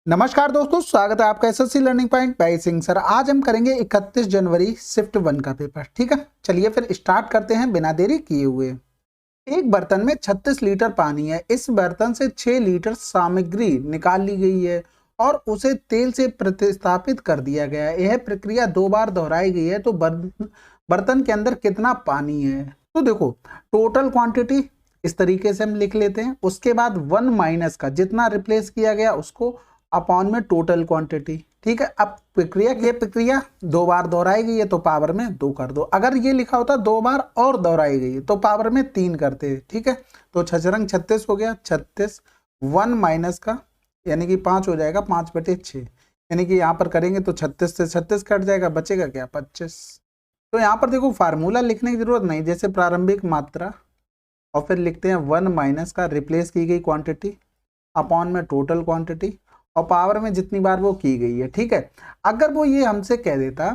नमस्कार दोस्तों, स्वागत है आपका SSC learning point by Singh sir. आज हम करेंगे 31 जनवरी शिफ्ट 1 का पेपर। ठीक है, चलिए फिर स्टार्ट करते हैं बिना देरी किए हुए। एक बर्तन में 36 लीटर पानी है। इस बर्तन से 6 लीटर सामग्री निकाल ली गई है और उसे तेल से प्रतिस्थापित कर दिया गया है। यह प्रक्रिया 2 बार दोहराई गई है, तो बर्तन के अंदर कितना पानी है? तो देखो, टोटल क्वांटिटी इस तरीके से हम लिख लेते हैं। उसके बाद 1 माइनस का जितना रिप्लेस किया गया उसको अपॉन में टोटल क्वांटिटी। ठीक है, अब प्रक्रिया 2 बार दोहराई गई है तो पावर में 2 कर दो। अगर ये लिखा होता 2 बार और दोहराई गई है तो पावर में 3 करते। ठीक है, तो 6 36 हो गया। 36 1 माइनस का यानी कि 5 हो जाएगा, 5/6। यानी कि यहाँ पर करेंगे तो 36 से 36 कट जाएगा, बचेगा क्या? 25। तो यहाँ पर देखो, फार्मूला लिखने की जरूरत नहीं, जैसे प्रारंभिक मात्रा और फिर लिखते हैं 1 माइनस का रिप्लेस की गई क्वांटिटी अपॉन में टोटल क्वांटिटी और पावर में जितनी बार वो की गई है। ठीक है, अगर वो ये हमसे कह देता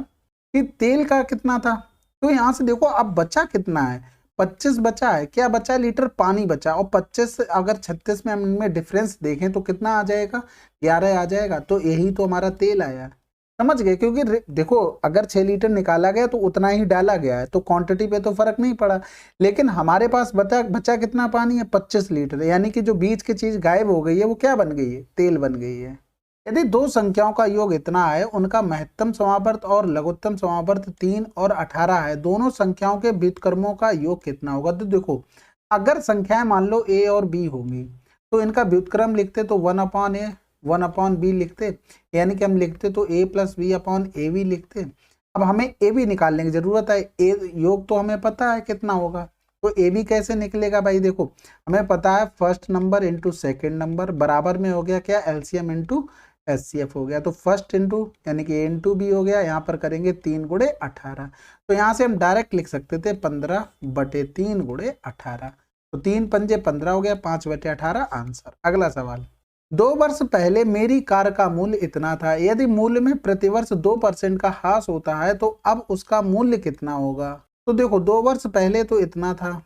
कि तेल का कितना था, तो यहाँ से देखो अब बचा कितना है, 25 बचा है। क्या बचा? लीटर पानी बचा। और 25 अगर 36 में हम इनमें डिफरेंस देखें तो कितना आ जाएगा? 11 आ जाएगा। तो यही तो हमारा तेल आया। समझ गए? क्योंकि देखो, अगर 6 लीटर निकाला गया तो उतना ही डाला गया है, तो क्वांटिटी पे तो फर्क नहीं पड़ा। लेकिन हमारे पास बचा कितना पानी है? 25 लीटर। यानी कि जो बीच की चीज गायब हो गई है वो क्या बन गई है? तेल बन गई है। यदि दो संख्याओं का योग इतना है, उनका महत्तम समावर्त और लघुत्तम समावर्त 3 और 18 है, दोनों संख्याओं के व्युत्क्रमों का योग कितना होगा? तो देखो, अगर संख्याएं मान लो a और b होंगी तो इनका व्युत्क्रम लिखते तो 1/a 1/b लिखते, यानी कि हम लिखते तो a + b/ab लिखते। अब हमें a b निकालने की जरूरत है। a योग तो हमें पता है कितना होगा, तो ए बी कैसे निकलेगा भाई? देखो, हमें पता है first number into second number बराबर में हो गया क्या? एलसीएम इंटू एचसीएफ हो गया। तो फर्स्ट इंटू यानी कि ए इंटू बी हो गया। यहाँ पर करेंगे 3 × 18। तो यहाँ से हम डायरेक्ट लिख सकते थे 15/3 × 18। तो 3 पंजे 15 हो गया, 5/18 आंसर। अगला सवाल, 2 वर्ष पहले मेरी कार का मूल्य इतना था। यदि मूल्य में प्रतिवर्ष 2% का ह्रास होता है तो अब उसका मूल्य कितना होगा? तो देखो, 2 वर्ष पहले तो इतना था,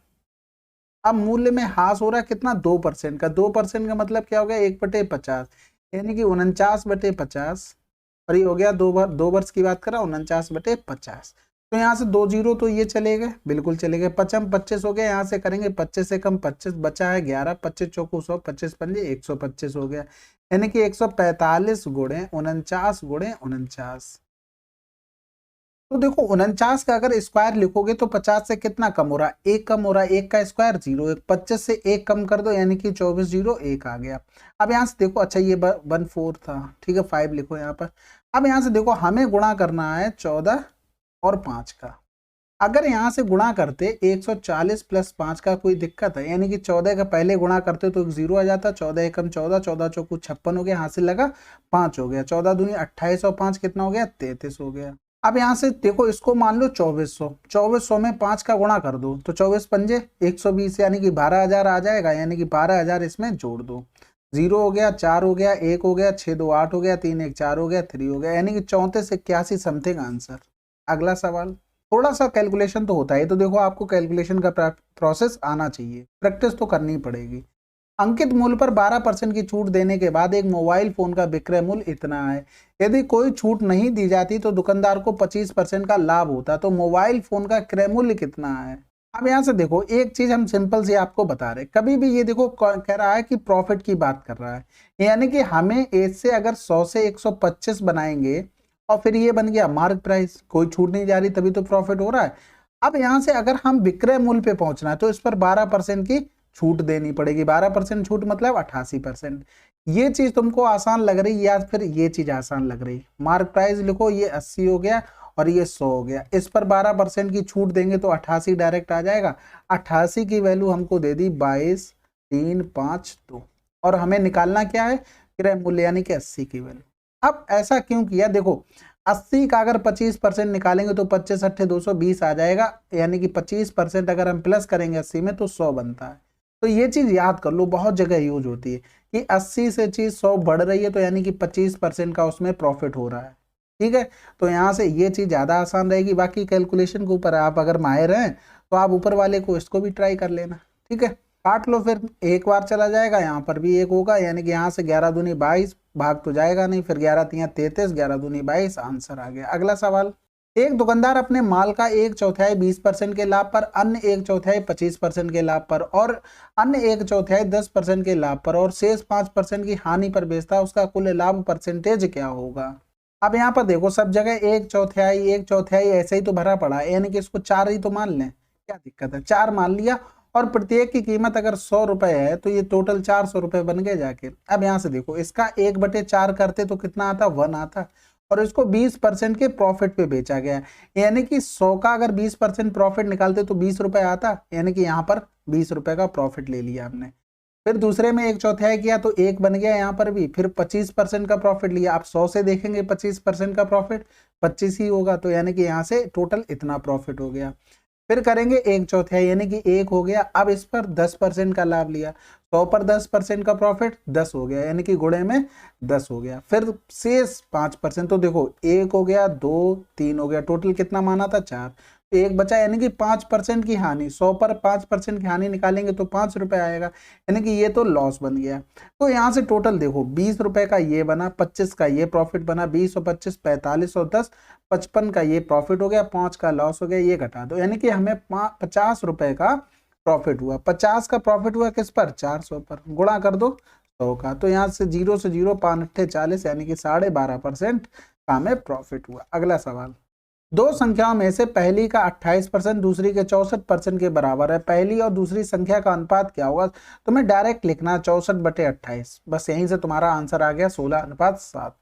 अब मूल्य में ह्रास हो रहा है कितना? 2% का। 2% का मतलब क्या हो गया? 1/50, यानी कि 49/50। और ये हो गया 2 वर्ष की बात करा, 49/50। तो यहाँ से 2 जीरो तो ये चले गए, बिल्कुल चले गए। 25 हो गया। यहाँ से करेंगे 25 से कम 25 बचा है 11, 25 चौको 100, 25 पंजे 125 हो गया, यानी कि 145 × 49 × 49। तो देखो, 49 का अगर स्क्वायर लिखोगे तो 50 से कितना कम हो रहा है? 1 कम हो रहा है। 1 का स्क्वायर 0, 25 से 1 कम कर दो, यानी कि 24 0 1 आ गया। अब यहाँ से देखो, अच्छा ये 14 था, ठीक है, 5 लिखो यहाँ पर। अब यहाँ से देखो, हमें गुणा करना है 14 और 5 का। अगर यहाँ से गुणा करते 140 + 5 का, कोई दिक्कत है? यानी कि 14 का पहले गुणा करते तो 0 आ जाता। 14 एकम 14, 14 चौको 56 हो गया, यहाँ से लगा 5 हो गया। 14 दूनी 28 और 5 कितना हो गया? 33 हो गया। अब यहाँ से देखो, इसको मान लो 2400। 2400 में 5 का गुणा कर दो तो 24 पंजे 120, यानी कि 12,000 आ जाएगा। यानी कि 12,000 इसमें जोड़ दो। 0 हो गया, 4 हो गया, 1 हो गया, 6 2 8 हो गया, 3 1 4 हो गया, 3 हो गया, यानी कि 34 81 समथिंग आंसर। अगला सवाल, थोड़ा सा कैलकुलेशन तो होता है, तो देखो आपको कैलकुलेशन का प्रोसेस आना चाहिए, प्रैक्टिस तो करनी पड़ेगी। अंकित मूल्य पर 12% की छूट देने के बाद एक मोबाइल फोन का विक्रय मूल्य इतना है। यदि कोई छूट नहीं दी जाती तो दुकानदार को 25% का लाभ होता। तो मोबाइल फोन का क्रय मूल्य कितना है? अब यहाँ से देखो, एक चीज हम सिंपल से आपको बता रहे, कभी भी ये देखो कह रहा है कि प्रॉफिट की बात कर रहा है, यानी कि हमें इससे अगर 100 से 125 बनाएंगे और फिर ये बन गया मार्क प्राइस, कोई छूट नहीं जा रही, तभी तो प्रॉफिट हो रहा है। अब यहाँ से अगर हम विक्रय मूल्य पे पहुंचना है तो इस पर 12% की छूट देनी पड़ेगी। 12% छूट मतलब 88%। ये चीज तुमको आसान लग रही या फिर ये चीज आसान लग रही? मार्क प्राइस लिखो, ये 80 हो गया और ये 100 हो गया। इस पर 12% की छूट देंगे तो 88 डायरेक्ट आ जाएगा। 88 की वैल्यू हमको दे दी 22,352 और हमें निकालना क्या है? क्रय मूल्य, यानी कि 80 की वैल्यू। अब ऐसा क्यों किया? देखो, 80 का अगर 25% निकालेंगे तो 25 8 220 आ जाएगा, यानी कि 25% अगर हम प्लस करेंगे 80 में तो 100 बनता है। तो ये चीज याद कर लो, बहुत जगह यूज होती है कि 80 से चीज 100 बढ़ रही है तो यानी कि 25% का उसमें प्रॉफिट हो रहा है। ठीक है, तो यहाँ से ये चीज ज्यादा आसान रहेगी। बाकी कैलकुलेशन के ऊपर आप अगर माहिर हैं तो आप ऊपर वाले को इसको भी ट्राई कर लेना। ठीक है, काट लो, फिर एक बार चला जाएगा, यहाँ पर भी 1 होगा, यानी कि यहाँ से 11 दूनी 22, भाग तो जाएगा नहीं, फिर 11 तिया 33, 11 दूनी 22, आंसर आ गया। अगला सवाल, एक दुकानदार अपने माल का 1/4 20% के लाभ पर, अन्य 1/4 25% के लाभ पर और अन्य 1/4 10% के लाभ पर और शेष 5% की हानि पर बेचता है, उसका कुल लाभ परसेंटेज क्या होगा। अब यहाँ पर देखो सब जगह 1/4 ऐसे ही तो भरा पड़ा है, यानी कि इसको 4 ही तो मान लें, क्या दिक्कत है, 4 मान लिया और प्रत्येक की कीमत अगर 100 रुपए है तो ये टोटल 400 रुपए बन गए जाके। अब यहाँ से देखो इसका 1/4 करते तो कितना आता, 1 आता, और इसको 20% के प्रॉफिट पे बेचा गया, यानी कि 100 का अगर 20% प्रॉफिट निकालते तो 20 रुपए आता, यानी कि यहाँ पर 20 रुपए का प्रॉफिट ले लिया हमने। फिर दूसरे में 1/4 किया तो 1 बन गया यहाँ पर भी, फिर 25% का प्रॉफिट लिया। आप 100 से देखेंगे 25% का प्रॉफिट 25 ही होगा, तो यानी कि यहाँ से टोटल इतना प्रॉफिट हो गया। फिर करेंगे 1/4 यानी कि 1 हो गया। अब इस पर 10% का लाभ लिया, 100 पर 10% का प्रॉफिट 10 हो गया, यानी कि गुणे में 10 हो गया। फिर शेष 5%, तो देखो 1 हो गया, 2 3 हो गया, टोटल कितना माना था 4, 1 बचा, यानी कि 5% की हानि। 100 पर 5% की हानि निकालेंगे तो 5 रुपए आएगा, यानी कि ये तो लॉस बन गया। तो यहाँ से टोटल देखो 20 रुपए का ये बना, 25 का ये प्रॉफिट बना, 20 और 25 45 और 10 55 का ये प्रॉफिट हो गया, 5 का लॉस हो गया, ये घटा दो, यानी कि हमें 50 रुपए का प्रॉफिट हुआ। 50 का प्रॉफिट हुआ किस पर, 400 पर, गुणा कर दो 100 का, तो यहाँ से 0 से 0 5 8 40, यानी कि 12.5% का हमें प्रॉफिट हुआ। अगला सवाल, दो संख्याओं में से पहली का 28% दूसरी के 64% के बराबर है, पहली और दूसरी संख्या का अनुपात क्या होगा। तुम्हें डायरेक्ट लिखना 64/28, बस यहीं से तुम्हारा आंसर आ गया 16:7।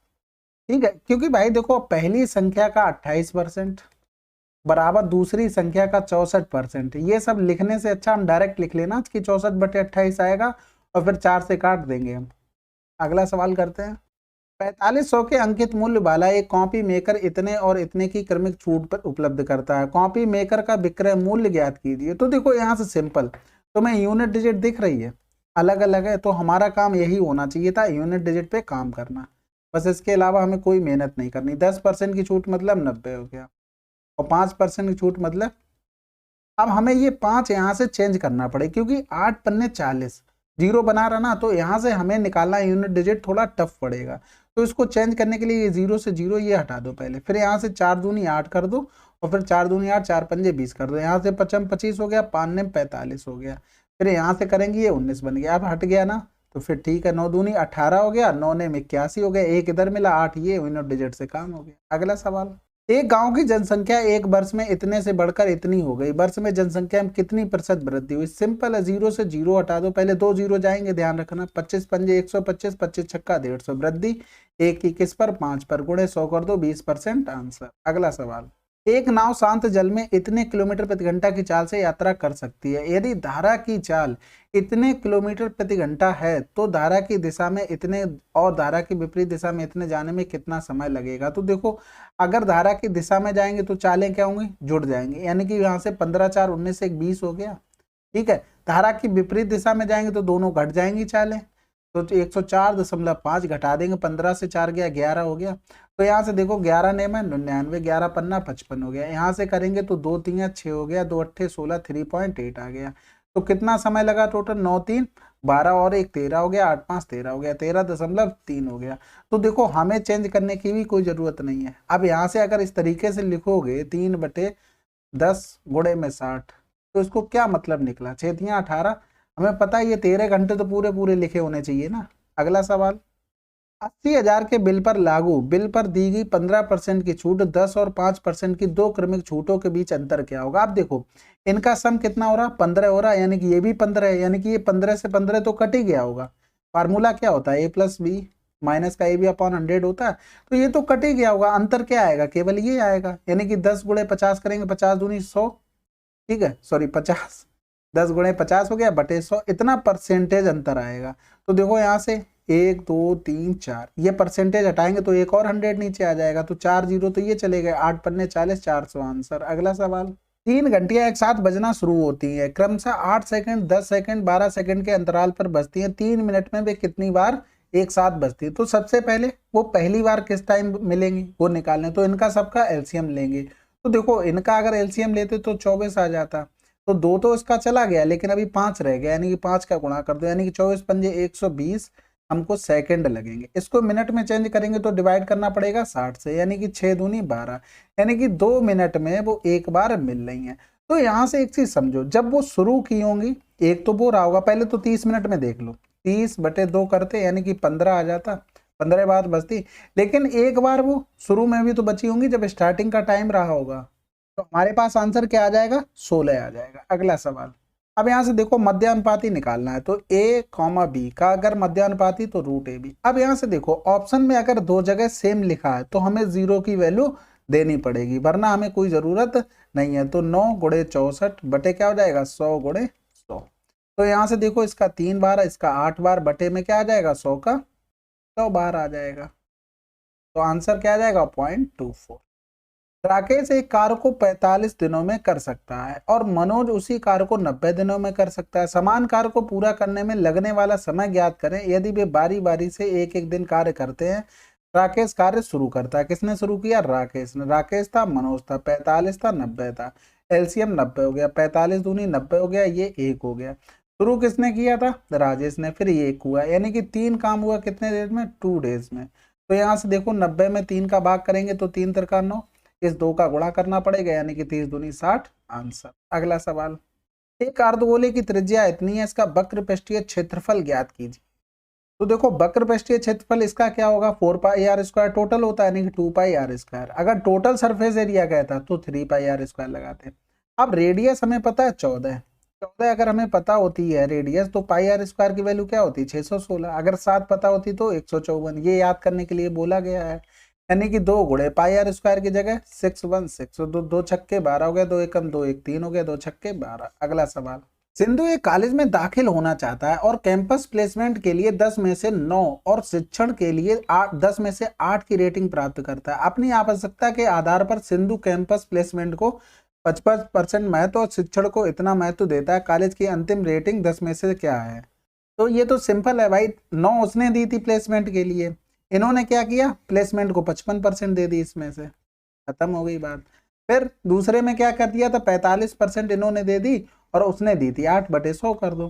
ठीक है, क्योंकि भाई देखो पहली संख्या का 28% बराबर दूसरी संख्या का 64%, ये सब लिखने से अच्छा हम डायरेक्ट लिख लेना कि 64/28 आएगा और फिर 4 से काट देंगे हम। अगला सवाल करते हैं, 4500 के अंकित मूल्य वाला एक कॉपी मेकर इतने और इतने की क्रमिक छूट पर उपलब्ध करता है, कॉपी मेकर का विक्रय मूल्य ज्ञात कीजिए। तो देखो यहाँ से सिंपल, तुम्हें यूनिट डिजिट दिख रही है, अलग अलग है, तो हमारा काम यही होना चाहिए था, यूनिट डिजिट पे काम करना, बस इसके अलावा हमें कोई मेहनत नहीं करनी। 10% की छूट मतलब 90 हो गया, और 5% की छूट मतलब, अब हमें ये 5 यहाँ से चेंज करना पड़े, क्योंकि 8 पन्ने 40 जीरो बना रहा ना, तो यहाँ से हमें निकालना यूनिट डिजिट थोड़ा टफ पड़ेगा। तो इसको चेंज करने के लिए ये 0 से 0 ये हटा दो पहले, फिर यहाँ से 4 दूनी 8 कर दो, और फिर 4 दूनी 8, 4 पंजे 20 कर दो, यहाँ से 55 25 हो गया, 5 ने 45 हो गया, फिर यहाँ से करेंगे ये 19 बन गया। अब हट गया ना, तो फिर ठीक है, 9 दूनी 18 हो गया, 9 ने 81 हो गया, 1 इधर मिला, 8 ये यूनिट डिजिट से काम हो गया। अगला सवाल, एक गांव की जनसंख्या एक वर्ष में इतने से बढ़कर इतनी हो गई, वर्ष में जनसंख्या में कितनी प्रतिशत वृद्धि हुई। सिंपल है, 0 से 0 हटा दो, पहले 2 0 जाएंगे, ध्यान रखना, 25 पंजे 125, 25 छक्का 150, वृद्धि 1 की किस पर, 5 पर, गुणे 100 कर दो, 20% आंसर। अगला सवाल, एक नाव शांत जल में इतने किलोमीटर प्रति घंटा की चाल से यात्रा कर सकती है, यदि धारा की चाल इतने किलोमीटर प्रति घंटा है तो धारा की दिशा में इतने और धारा की विपरीत दिशा में इतने जाने में कितना समय लगेगा। तो देखो अगर धारा की दिशा में जाएंगे तो चालें क्या होंगी, जुड़ जाएंगे, यानी कि यहाँ से 15 4 19 1 20 हो गया। ठीक है, धारा की विपरीत दिशा में जाएंगे तो दोनों घट जाएंगी चालें, तो 104.5 घटा देंगे, 15 से 4 गया 11 हो गया। तो यहाँ से देखो 11 ने में 99, 11 पन्ना 55 हो गया, यहाँ से करेंगे तो 2 3 6 हो गया, 2 8 16, 3.8 आ गया। तो कितना समय लगा टोटल, 9 3 12 और 1 13 हो गया, 8 5 13 हो गया, 13.3 हो गया। तो देखो हमें चेंज करने की भी कोई जरूरत नहीं है। अब यहाँ से अगर इस तरीके से लिखोगे 3/10 गुणे में 60, तो इसको क्या मतलब निकला, 6 3 18, हमें पता है ये 13 घंटे तो पूरे पूरे लिखे होने चाहिए ना। अगला सवाल, 80,000 के बिल पर लागू, बिल पर दी गई 15% की छूट, 10 और 5% की दो क्रमिक छूटों के बीच अंतर क्या होगा। आप देखो इनका सम कितना हो रहा, 15 हो रहा है, यानी कि ये भी 15 है, यानी कि ये 15 से 15 तो कट ही गया होगा। फार्मूला क्या होता है, A+B माइनस का AB/100 होता है, तो ये तो कट ही गया होगा। अंतर क्या आएगा, केवल ये आएगा, यानी कि 10 गुणे 50 करेंगे, 50 दूनी 100, ठीक है, सॉरी 50, 10 गुणे 50 हो गया बटे 100, इतना परसेंटेज अंतर आएगा। तो देखो यहाँ से 1 2 3 4 ये परसेंटेज हटाएंगे तो एक और 100 नीचे आ जाएगा, तो 4 0 तो ये चले गए, 8 पन्ने 40, 400 आंसर। अगला सवाल, 3 घंटियां एक साथ बजना शुरू होती हैं, क्रमशः 8 सेकंड 10 सेकंड 12 सेकंड के अंतराल पर बजती हैं, 3 मिनट में वे कितनी बार एक साथ बजती है। तो सबसे पहले वो पहली बार किस टाइम मिलेंगी वो निकालने, तो इनका सबका एलसीएम लेंगे। तो देखो इनका अगर एलसीएम लेते तो 24 आ जाता, तो 2 तो इसका चला गया, लेकिन अभी 5 रह गया, यानी कि 5 का गुणा कर दो, यानी कि 24 पंजे 120, हमको सेकंड लगेंगे। इसको मिनट में चेंज करेंगे तो डिवाइड करना पड़ेगा 60 से, यानी कि 6 दूनी 12, यानी कि 2 मिनट में वो एक बार मिल रही हैं। तो यहाँ से एक चीज समझो, जब वो शुरू की होंगी, एक तो वो रहा होगा, पहले तो 30 मिनट में देख लो, 30/2 करते यानी कि 15 आ जाता, 15 बात बचती। लेकिन एक बार वो शुरू में भी तो बची होंगी जब स्टार्टिंग का टाइम रहा होगा, तो हमारे पास आंसर क्या आ जाएगा, 16 आ जाएगा। अगला सवाल, अब यहाँ से देखो मध्यानुपाती निकालना है, तो a, b का अगर मध्यानुपाती तो √ab। अब यहाँ से देखो ऑप्शन में अगर दो जगह सेम लिखा है तो हमें 0 की वैल्यू देनी पड़ेगी, वरना हमें कोई जरूरत नहीं है। तो 9 गुणे 64 बटे क्या हो जाएगा, 100 गुणे 100। तो यहाँ से देखो इसका 3 बार, इसका 8 बार, बटे में क्या आ जाएगा, 100 का 100 बार आ जाएगा। तो आंसर क्या आ जाएगा, 0.24। राकेश एक कार्य को 45 दिनों में कर सकता है और मनोज उसी कार्य को 90 दिनों में कर सकता है। समान कार्य को पूरा करने में लगने वाला समय ज्ञात करें। यदि वे बारी बारी से एक एक दिन कार्य करते हैं, राकेश कार्य शुरू करता है। किसने शुरू किया, राकेश ने। राकेश था, मनोज था, 45 था, 90 था, एलसीएम 90 हो गया, 45 दूनी 90 हो गया, ये 1 हो गया। शुरू किसने किया था, राजेश ने, फिर ये 1 हुआ, यानी कि 3 काम हुआ कितने डेज में, 2 डेज में। तो यहाँ से देखो 90 में 3 का भाग करेंगे तो 3 तिरका 9, इस 2 का गुणा करना पड़ेगा, यानी कि 30 दूनी 60 आंसर। अगला सवाल, एक अर्धगोले की त्रिज्या इतनी है, इसका वक्र पृष्ठीय क्षेत्रफल ज्ञात कीजिए। तो देखो वक्र पृष्ठीय क्षेत्रफल इसका क्या होगा, 4πr² टोटल होता है, यानी कि 2πr²। अगर टोटल सरफेस एरिया कहता तो 3πr² लगाते। अब रेडियस हमें पता है 14, अगर हमें पता होती है रेडियस तो πr² की वैल्यू क्या होती है, 616। अगर 7 पता होती तो 154। ये याद करने के लिए बोला गया है, यानी कि 2 गुणे πr² की जगह 616। दो छक्के 12 हो गया, 2 एकम 2 1 3 हो गया, 2 छक्के 12। अगला सवाल, सिंधु एक कॉलेज में दाखिल होना चाहता है और कैंपस प्लेसमेंट के लिए 10 में से 9 और शिक्षण के लिए 10 में से 8 की रेटिंग प्राप्त करता है। अपनी आवश्यकता के आधार पर सिंधु कैंपस प्लेसमेंट को 55% महत्व और शिक्षण को इतना महत्व देता है। कॉलेज की अंतिम रेटिंग 10 में से क्या है। तो ये तो सिंपल है भाई, 9 उसने दी थी प्लेसमेंट के लिए, इन्होंने क्या किया, प्लेसमेंट को 55% दे दी, इसमें से खत्म हो गई बात। फिर दूसरे में क्या कर दिया था, 45% इन्होंने दे दी और उसने दी थी 8/100 कर दो।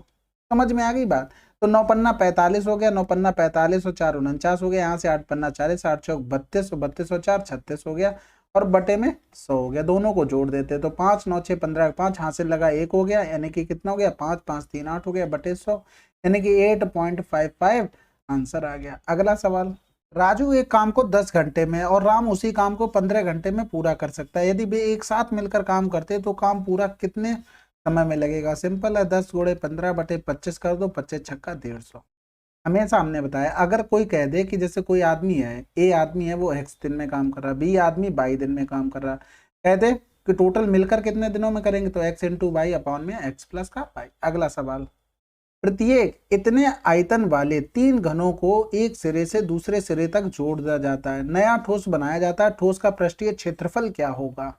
समझ में आ गई बात। तो 9 पन्ना 45 हो गया, 9 पन्ना 45 और 4 49 हो गया, यहाँ से 8 पन्ना 40, 8 चौक 32, 32 और 4 36 हो गया, और बटे में 100 हो गया। दोनों को जोड़ देते तो 5 9 6 15 5 हासिल लगा 1 हो गया, यानी कि कितना हो गया, 5 5 3 8 हो गया, बटे 100, यानी कि 8.55 आंसर आ गया। अगला सवाल, राजू एक काम को 10 घंटे में और राम उसी काम को 15 घंटे में पूरा कर सकता है। यदि वे एक साथ मिलकर काम करते तो काम पूरा कितने समय में लगेगा। सिंपल है, 10 गुणे 15 बटे 25 कर दो, 25 छक्का 150। हमेशा हमने बताया अगर कोई कह दे कि जैसे कोई आदमी है, ए आदमी है, वो x दिन में काम कर रहा है, बी आदमी y दिन में काम कर रहा है, कहते कि टोटल मिलकर कितने दिनों में करेंगे, तो x इंटू वाई अपॉन में x प्लस का y। अगला सवाल, प्रत्येक इतने आयतन वाले 3 घनों को एक सिरे से दूसरे सिरे तक जोड़ दिया जाता है, नया ठोस बनाया जाता है, ठोस का पृष्ठीय क्षेत्रफल क्या होगा।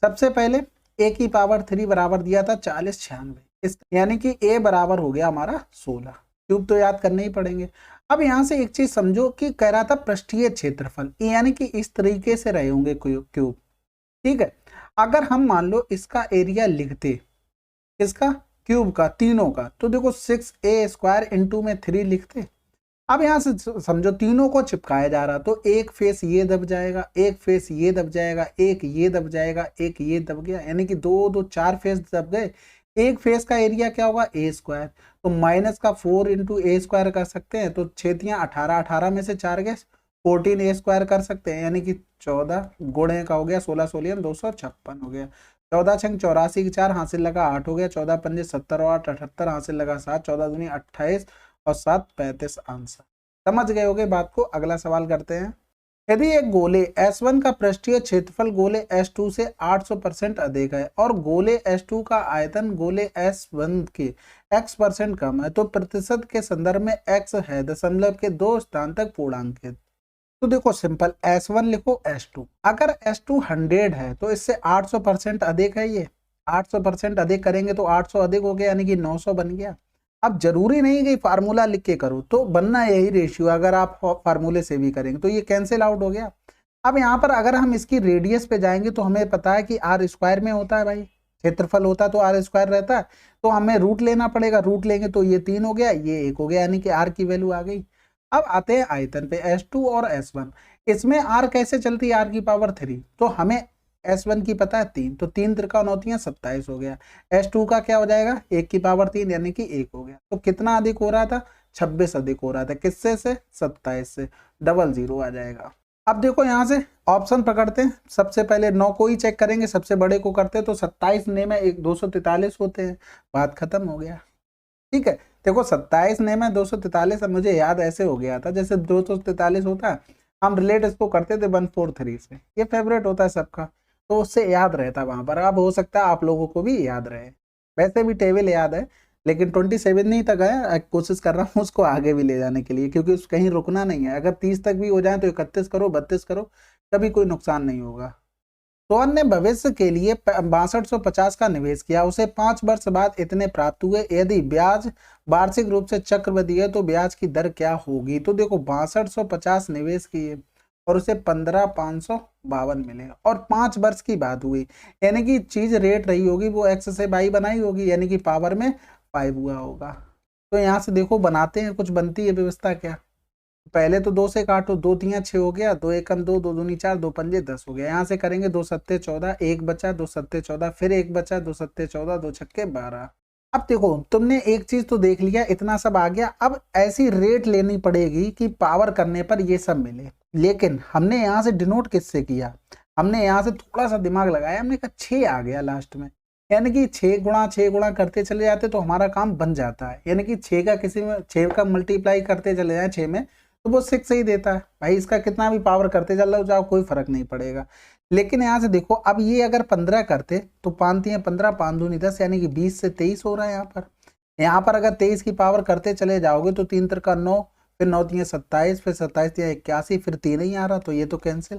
सबसे पहले a की पावर 3 बराबर दिया था 40 96, यानी कि a बराबर हो गया हमारा 16। क्यूब तो याद करने ही पड़ेंगे। अब यहां से एक चीज समझो कि कह रहा था पृष्ठीय क्षेत्रफल, यानी कि इस तरीके से रहे होंगे क्यूब, ठीक है। अगर हम मान लो इसका एरिया लिखते, इसका क्यूब का, तीनों का, तो देखो 6a² इंटू में 3 लिखते। अब यहां से समझो तीनों को चिपकाया जा रहा, तो एक फेस ये दब जाएगा, एक फेस ये दब जाएगा, एक ये दब जाएगा, एक ये दब गया, यानी कि 2 2 4 फेस दब गए। एक फेस का एरिया क्या होगा, a², तो माइनस का 4 इंटू a² कर सकते हैं, तो 6 18, 18 में से 4 गए 14a² कर सकते हैं, यानी कि 14 गुणे का हो गया 16 16 256 हो गया। 14 छंग 84 की 4 हासिल लगा 8 हो गया, 14 पंजे 70 और 8 78 हासिल लगा 7, 14 दूनी 28 और 7 35 आंसर। समझ गए होगे बात को। अगला सवाल करते हैं, यदि एक गोले S1 का पृष्ठीय क्षेत्रफल गोले S2 से 800% अधिक है और गोले S2 का आयतन गोले S1 के x% कम है, तो प्रतिशत के संदर्भ में x है दशमलव के 2 स्थान तक पूर्णांकित। तो देखो सिंपल, S1 लिखो S2, अगर S2 100 है तो इससे 800% अधिक है, ये 800% अधिक करेंगे तो 800 अधिक हो गया, यानी कि 900 बन गया। अब जरूरी नहीं कि फार्मूला लिख के करो, तो बनना यही रेशियो, अगर आप फार्मूले से भी करेंगे तो ये कैंसिल आउट हो गया। अब यहाँ पर अगर हम इसकी रेडियस पे जाएंगे तो हमें पता है कि r² में होता है भाई, क्षेत्रफल होता है तो r² रहता है, तो हमें रूट लेना पड़ेगा, रूट लेंगे तो ये 3 हो गया, ये 1 हो गया, यानी कि r की वैल्यू आ गई। अब आते हैं आयतन पे, S2 और S1। इसमें R कैसे चलती है, R की पावर 3, तो हमें S1 की पता है 3, तो 3 त्रिका 29 27 हो गया। S2 का क्या हो जाएगा, 1 की पावर 3 यानी कि 1 हो गया। तो कितना अधिक हो रहा था, 26 अधिक हो रहा था, किससे से, 27 से, डबल जीरो आ जाएगा। अब देखो यहाँ से ऑप्शन पकड़ते हैं, सबसे पहले 9 को ही चेक करेंगे, सबसे बड़े को करते हैं, तो 27 ने में 243 होते हैं, बात खत्म हो गया। ठीक है, देखो 27 ने में 243, अब मुझे याद ऐसे हो गया था जैसे 243 होता है, हम रिलेट इसको करते थे 143 से, ये फेवरेट होता है सबका, तो उससे याद रहता वहां पर। अब हो सकता है आप लोगों को भी याद रहे, वैसे भी टेबल याद है, लेकिन 27 नहीं तक है, कोशिश कर रहा हूँ उसको आगे भी ले जाने के लिए, क्योंकि उस कहीं रुकना नहीं है। अगर 30 तक भी हो जाए तो 31 करो, 32 करो, कभी कोई नुकसान नहीं होगा। सोहन ने भविष्य के लिए 6250 का निवेश किया, उसे 5 वर्ष बाद इतने प्राप्त हुए, यदि ब्याज वार्षिक रूप से चक्रवृद्धि है तो ब्याज की दर क्या होगी। तो देखो 6250 निवेश किए और उसे 15552 मिले, और 5 वर्ष की बात हुई, यानी कि चीज रेट रही होगी वो एक्स से बाई बनाई होगी, यानी कि पावर में 5 हुआ होगा। तो यहाँ से देखो बनाते हैं, कुछ बनती है व्यवस्था क्या। पहले तो 2 से काटो, 2 तियां 6 हो गया, 2 एकम 2, 2 दूनी 4, 2 पंजे 10 हो गया। यहाँ से करेंगे 2 सत्ते 14, 1 बचा, 2 सत्ते 14, फिर 1 बचा, 2 सत्ते 14, 2 छक्के 12। अब देखो तुमने एक चीज तो देख लिया, इतना सब आ गया, अब ऐसी रेट लेनी पड़ेगी कि पावर करने पर ये सब मिले। लेकिन हमने यहाँ से डिनोट किससे किया, हमने यहाँ से थोड़ा सा दिमाग लगाया, हमने कहा 6 आ गया लास्ट में, यानी कि 6 गुणा करते चले जाते तो हमारा काम बन जाता है, यानी कि 6 का किसी में 6 का मल्टीप्लाई करते चले जाए 6 में तो वो 6 ही देता है भाई, इसका कितना भी पावर करते चल रहा हो जाओ कोई फर्क नहीं पड़ेगा। लेकिन यहाँ से देखो, अब ये अगर 15 करते तो 5 तियां 15, 5 दूनी 10, यानी कि 20 से 23 हो रहा है। यहाँ पर अगर 23 की पावर करते चले जाओगे तो 3 त्रिका 9, फिर 9 तियां 27, फिर 27 तियां 81, फिर 3 ही आ रहा, तो ये तो कैंसिल।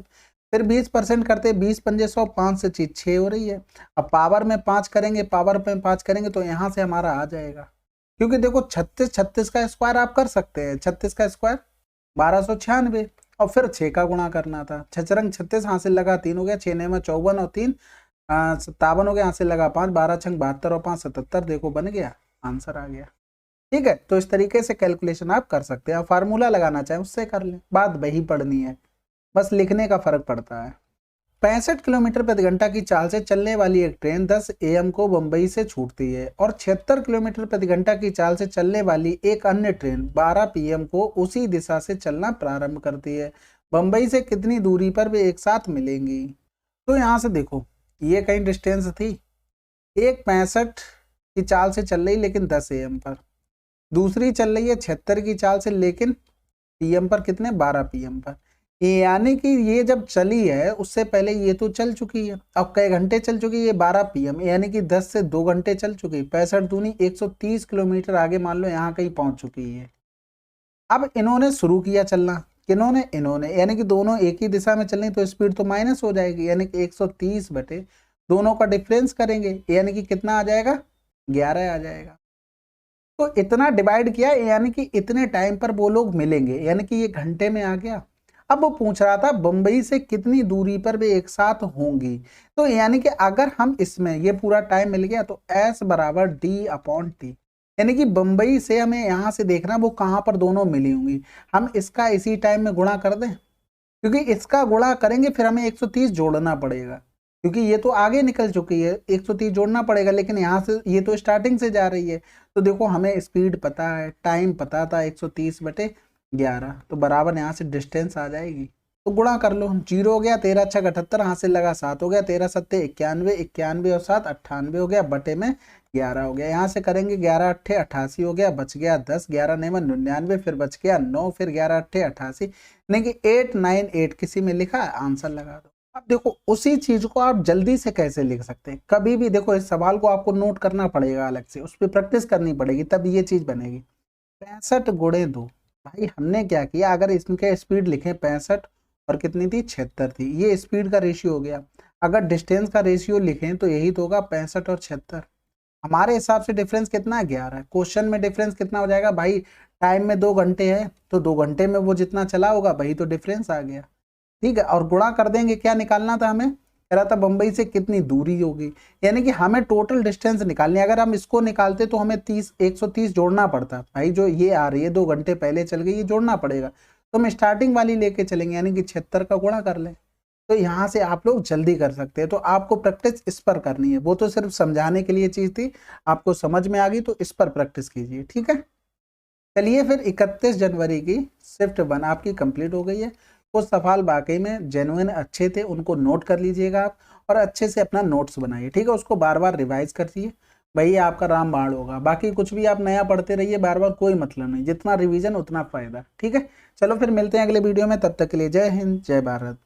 फिर 20% करते, 20 पंजे 100, 5 से चीज 6 हो रही है। अब पावर में 5 करेंगे, पावर में 5 करेंगे तो यहाँ से हमारा आ जाएगा, क्योंकि देखो 36 का स्क्वायर आप कर सकते हैं, 36 का स्क्वायर 1296, और फिर 6 का गुणा करना था, 6 36 हासिल लगा 3 हो गया, 6 ने में 54 और 3 57 हो गया, हासिल लगा 5, 12 छंग 72 और 5 77, देखो बन गया, आंसर आ गया। ठीक है, तो इस तरीके से कैलकुलेशन आप कर सकते हैं, फार्मूला लगाना चाहें उससे कर लें, बात वही पढ़नी है, बस लिखने का फर्क पड़ता है। 65 किलोमीटर प्रति घंटा की चाल से चलने वाली एक ट्रेन 10 AM को बंबई से छूटती है, और 76 किलोमीटर प्रति घंटा की चाल से चलने वाली एक अन्य ट्रेन 12 PM को उसी दिशा से चलना प्रारंभ करती है। बंबई से कितनी दूरी पर वे एक साथ मिलेंगी। तो यहाँ से देखो ये कहीं डिस्टेंस थी, एक 65 की चाल से चल रही लेकिन 10 AM पर, दूसरी चल रही है 76 की चाल से लेकिन PM पर कितने, 12 PM पर, यानी कि ये जब चली है उससे पहले ये तो चल चुकी है। अब कई घंटे चल चुकी है, ये 12 PM, यानी कि 10 से 2 घंटे चल चुकी, 65 दूनी 130 किलोमीटर आगे मान लो यहाँ कहीं पहुंच चुकी है। अब इन्होंने शुरू किया चलना, किन्होंने, इन्होंने, यानी कि दोनों एक ही दिशा में चलनी, तो स्पीड तो माइनस हो जाएगी, यानी कि 130 बटे दोनों का डिफरेंस करेंगे, यानी कि कितना आ जाएगा, 11 आ जाएगा। तो इतना डिवाइड किया, यानी कि इतने टाइम पर वो लोग मिलेंगे, यानी कि ये घंटे में आ गया। अब वो पूछ रहा था बंबई से कितनी दूरी पर वे एक साथ होंगी, तो यानी कि अगर हम इसमें ये पूरा टाइम मिल गया तो S बराबर D/T, यानी कि बंबई से हमें यहाँ से देखना वो कहाँ पर दोनों मिली होंगी, हम इसका इसी टाइम में गुणा कर दें, क्योंकि इसका गुणा करेंगे फिर हमें 130 जोड़ना पड़ेगा, क्योंकि ये तो आगे निकल चुकी है, 130 जोड़ना पड़ेगा, लेकिन यहाँ से ये तो स्टार्टिंग से जा रही है। तो देखो हमें स्पीड पता है, टाइम पता था, 130 बटे 11, तो बराबर यहाँ से डिस्टेंस आ जाएगी, तो गुणा कर लो, 0 हो गया, 13 छक 78, हासिल लगा 7 हो गया, 13 सत्ते 91, 91 और 7 98 हो गया, बटे में 11 हो गया। यहाँ से करेंगे 11 अट्ठे 88 हो गया, बच गया 10, 11 ने में 99, फिर बच गया 9, फिर 11 अट्ठे 88, नहीं कि 898 किसी में लिखा है, आंसर लगा दो। अब देखो उसी चीज को आप जल्दी से कैसे लिख सकते हैं, कभी भी देखो इस सवाल को आपको नोट करना पड़ेगा अलग से, उस पर प्रैक्टिस करनी पड़ेगी, तब ये चीज बनेगी। 65 गुणे 2, भाई हमने क्या किया, अगर इसके स्पीड लिखें 65 और कितनी थी 76 थी, ये स्पीड का रेशियो हो गया। अगर डिस्टेंस का रेशियो लिखें तो यही तो होगा 65 और 76, हमारे हिसाब से डिफरेंस कितना है, 11। क्वेश्चन में डिफरेंस कितना हो जाएगा भाई, टाइम में 2 घंटे है तो 2 घंटे में वो जितना चला होगा वही तो डिफरेंस आ गया। ठीक है, और गुणा कर देंगे, क्या निकालना था हमें, कह रहा था बम्बई से कितनी दूरी होगी, यानी कि हमें टोटल डिस्टेंस निकालनी है। अगर हम इसको निकालते तो हमें 130 जोड़ना पड़ता भाई, जो ये आ रही है 2 घंटे पहले चल गई, ये जोड़ना पड़ेगा। तो हम स्टार्टिंग वाली लेके चलेंगे, यानी कि 76 का गुणा कर लें, तो यहाँ से आप लोग जल्दी कर सकते हैं। तो आपको प्रैक्टिस इस पर करनी है, वो तो सिर्फ समझाने के लिए चीज थी, आपको समझ में आ गई तो इस पर प्रैक्टिस कीजिए, ठीक है। चलिए फिर 31 जनवरी की शिफ्ट 1 आपकी कंप्लीट हो गई है। कुछ सवाल वाकई में जेन्युइन अच्छे थे, उनको नोट कर लीजिएगा आप, और अच्छे से अपना नोट्स बनाइए, ठीक है। उसको बार बार रिवाइज करइए, भाई आपका रामबाण होगा। बाकी कुछ भी आप नया पढ़ते रहिए बार बार, कोई मतलब नहीं, जितना रिवीजन उतना फायदा, ठीक है। चलो फिर मिलते हैं अगले वीडियो में, तब तक के लिए जय हिंद जय भारत।